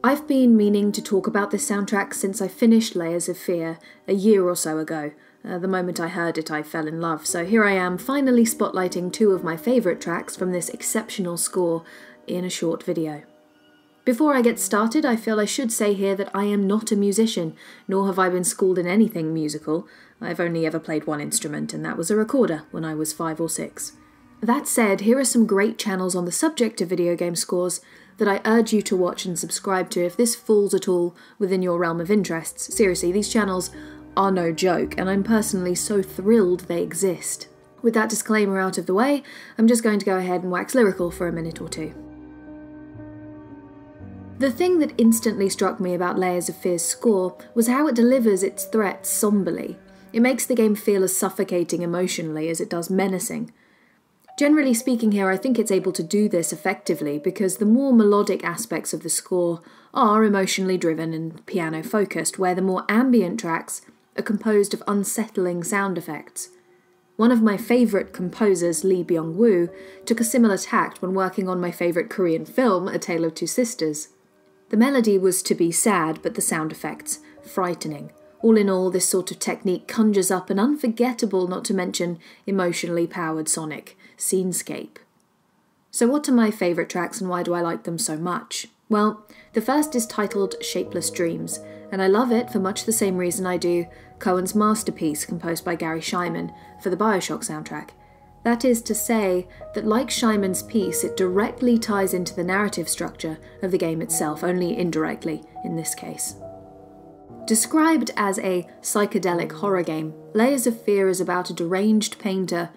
I've been meaning to talk about this soundtrack since I finished Layers of Fear a year or so ago. The moment I heard it, I fell in love, so here I am finally spotlighting two of my favourite tracks from this exceptional score in a short video. Before I get started, I feel I should say here that I am not a musician, nor have I been schooled in anything musical. I've only ever played one instrument, and that was a recorder when I was 5 or 6. That said, here are some great channels on the subject of video game scores that I urge you to watch and subscribe to if this falls at all within your realm of interests. Seriously, these channels are no joke, and I'm personally so thrilled they exist. With that disclaimer out of the way, I'm just going to go ahead and wax lyrical for a minute or two. The thing that instantly struck me about Layers of Fear's score was how it delivers its threats somberly. It makes the game feel as suffocating emotionally as it does menacing. Generally speaking here, I think it's able to do this effectively because the more melodic aspects of the score are emotionally driven and piano-focused, where the more ambient tracks are composed of unsettling sound effects. One of my favourite composers, Byeong-Woo, took a similar tact when working on my favourite Korean film, A Tale of Two Sisters. The melody was to be sad, but the sound effects frightening. All in all, this sort of technique conjures up an unforgettable, not to mention emotionally powered sonic scenescape. So what are my favourite tracks and why do I like them so much? Well, the first is titled Shapeless Dreams, and I love it for much the same reason I do Cohen's masterpiece composed by Gary Shyman for the BioShock soundtrack. That is to say that like Shyman's piece, it directly ties into the narrative structure of the game itself, only indirectly in this case. Described as a psychedelic horror game, Layers of Fear is about a deranged painter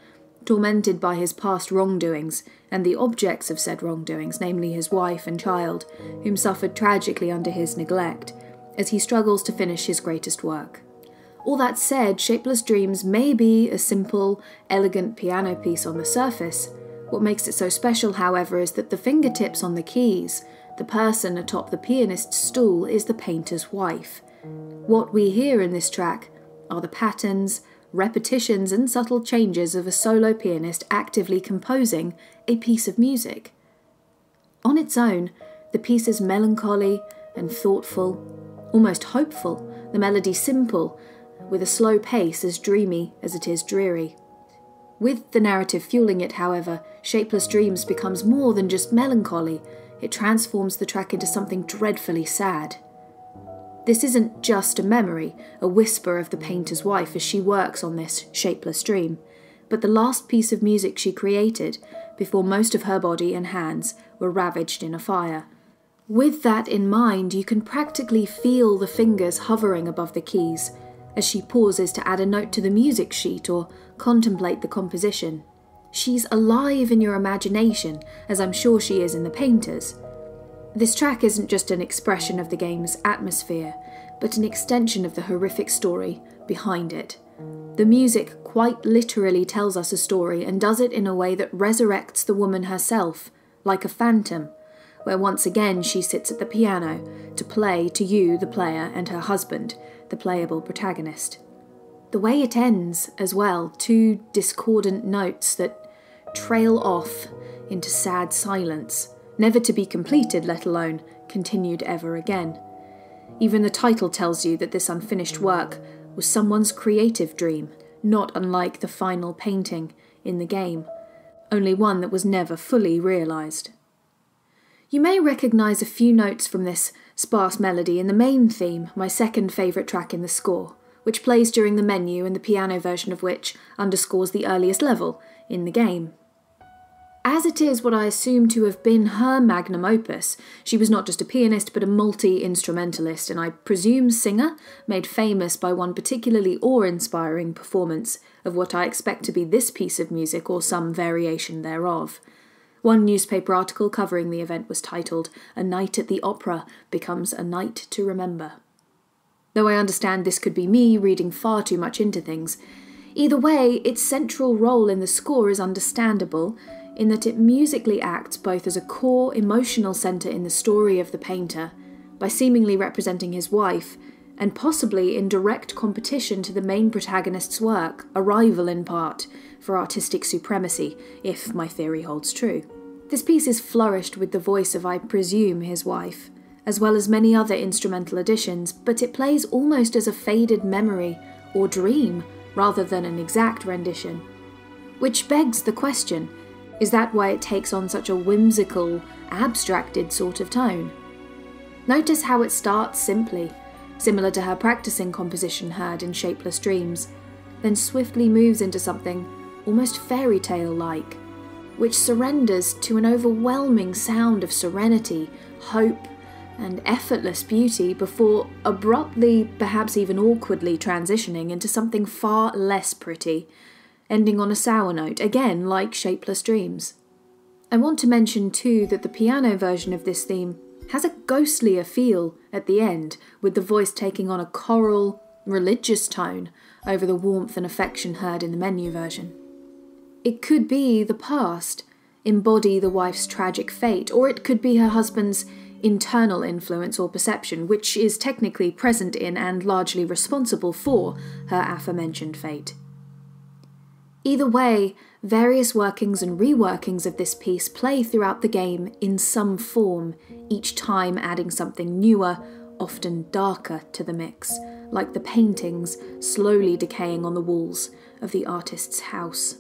tormented by his past wrongdoings and the objects of said wrongdoings, namely his wife and child, whom suffered tragically under his neglect, as he struggles to finish his greatest work. All that said, Shapeless Dreams may be a simple, elegant piano piece on the surface. What makes it so special, however, is that the fingertips on the keys, the person atop the pianist's stool, is the painter's wife. What we hear in this track are the patterns, repetitions and subtle changes of a solo pianist actively composing a piece of music. On its own, the piece is melancholy and thoughtful, almost hopeful, the melody simple, with a slow pace as dreamy as it is dreary. With the narrative fueling it, however, Shapeless Dreams becomes more than just melancholy. It transforms the track into something dreadfully sad. This isn't just a memory, a whisper of the painter's wife as she works on this shapeless dream, but the last piece of music she created before most of her body and hands were ravaged in a fire. With that in mind, you can practically feel the fingers hovering above the keys as she pauses to add a note to the music sheet or contemplate the composition. She's alive in your imagination, as I'm sure she is in the painter's. This track isn't just an expression of the game's atmosphere, but an extension of the horrific story behind it. The music quite literally tells us a story and does it in a way that resurrects the woman herself, like a phantom, where once again she sits at the piano to play to you, the player, and her husband, the playable protagonist. The way it ends, as well, two discordant notes that trail off into sad silence, never to be completed, let alone continued ever again. Even the title tells you that this unfinished work was someone's creative dream, not unlike the final painting in the game, only one that was never fully realised. You may recognise a few notes from this sparse melody in the main theme, my second favourite track in the score, which plays during the menu and the piano version of which underscores the earliest level in the game. As it is what I assume to have been her magnum opus, she was not just a pianist but a multi-instrumentalist, and I presume singer, made famous by one particularly awe-inspiring performance of what I expect to be this piece of music or some variation thereof. One newspaper article covering the event was titled, "A Night at the Opera Becomes a Night to Remember." Though I understand this could be me reading far too much into things, either way, its central role in the score is understandable, in that it musically acts both as a core emotional centre in the story of the painter, by seemingly representing his wife, and possibly in direct competition to the main protagonist's work, a rival in part, for artistic supremacy, if my theory holds true. This piece is flourished with the voice of, I presume, his wife, as well as many other instrumental additions, but it plays almost as a faded memory or dream rather than an exact rendition. Which begs the question, is that why it takes on such a whimsical, abstracted sort of tone? Notice how it starts simply, similar to her practicing composition heard in Shapeless Dreams, then swiftly moves into something almost fairy tale-like, which surrenders to an overwhelming sound of serenity, hope, and effortless beauty before abruptly, perhaps even awkwardly transitioning into something far less pretty, ending on a sour note, again like Shapeless Dreams. I want to mention too that the piano version of this theme has a ghostlier feel at the end, with the voice taking on a choral, religious tone over the warmth and affection heard in the menu version. It could be the past, embody the wife's tragic fate, or it could be her husband's internal influence or perception, which is technically present in and largely responsible for her aforementioned fate. Either way, various workings and reworkings of this piece play throughout the game in some form, each time adding something newer, often darker, to the mix, like the paintings slowly decaying on the walls of the artist's house.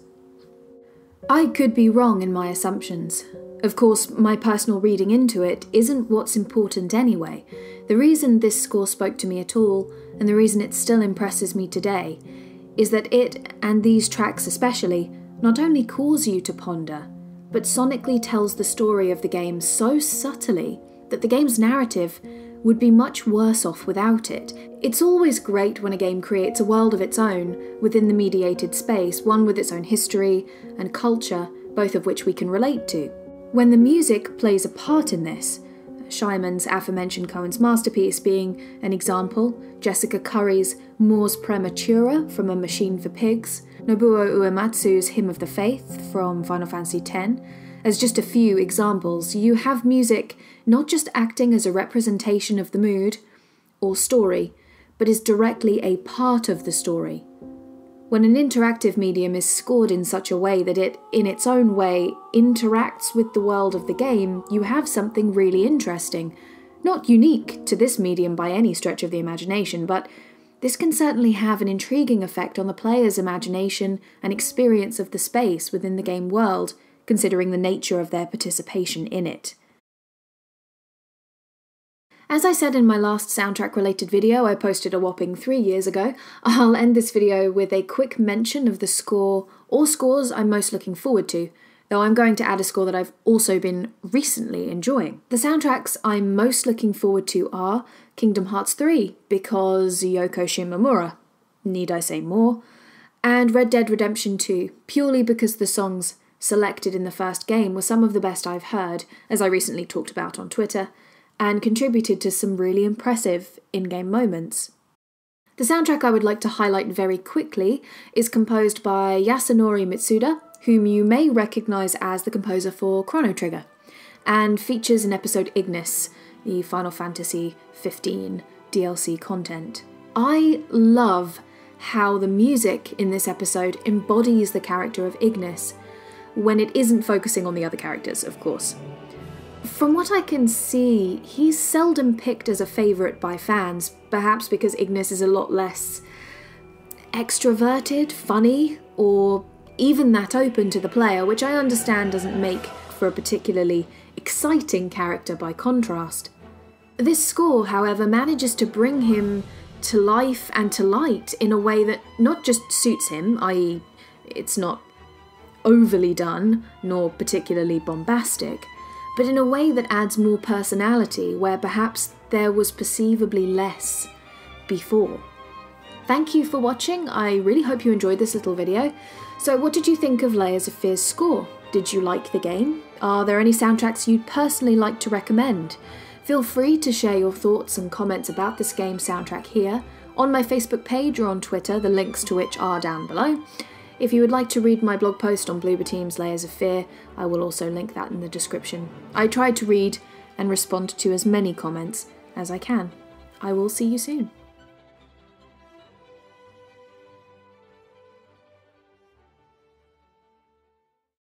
I could be wrong in my assumptions. Of course, my personal reading into it isn't what's important anyway. The reason this score spoke to me at all, and the reason it still impresses me today, is that it, and these tracks especially, not only cause you to ponder, but sonically tells the story of the game so subtly that the game's narrative would be much worse off without it. It's always great when a game creates a world of its own within the mediated space, one with its own history and culture, both of which we can relate to. When the music plays a part in this, Shyman's aforementioned Cohen's masterpiece being an example, Jessica Curry's Mors Prematura from A Machine for Pigs, Nobuo Uematsu's Hymn of the Faith from Final Fantasy X, as just a few examples, you have music not just acting as a representation of the mood or story, but is directly a part of the story. When an interactive medium is scored in such a way that it, in its own way, interacts with the world of the game, you have something really interesting. Not unique to this medium by any stretch of the imagination, but this can certainly have an intriguing effect on the player's imagination and experience of the space within the game world, considering the nature of their participation in it. As I said in my last soundtrack-related video I posted a whopping 3 years ago, I'll end this video with a quick mention of the score or scores I'm most looking forward to, though I'm going to add a score that I've also been recently enjoying. The soundtracks I'm most looking forward to are Kingdom Hearts 3, because Yoko Shimomura, need I say more, and Red Dead Redemption 2, purely because the songs selected in the first game were some of the best I've heard, as I recently talked about on Twitter, and contributed to some really impressive in-game moments. The soundtrack I would like to highlight very quickly is composed by Yasunori Mitsuda, whom you may recognise as the composer for Chrono Trigger, and features in episode Ignis, the Final Fantasy XV DLC content. I love how the music in this episode embodies the character of Ignis, when it isn't focusing on the other characters, of course. From what I can see, he's seldom picked as a favourite by fans, perhaps because Ignis is a lot less extroverted, funny, or even that open to the player, which I understand doesn't make for a particularly exciting character by contrast. This score, however, manages to bring him to life and to light in a way that not just suits him, i.e. it's not overly done, nor particularly bombastic, but in a way that adds more personality where perhaps there was perceivably less before. Thank you for watching, I really hope you enjoyed this little video. So what did you think of Layers of Fear's score? Did you like the game? Are there any soundtracks you'd personally like to recommend? Feel free to share your thoughts and comments about this game's soundtrack here, on my Facebook page or on Twitter, the links to which are down below. If you would like to read my blog post on Bloober Team's Layers of Fear, I will also link that in the description. I try to read and respond to as many comments as I can. I will see you soon.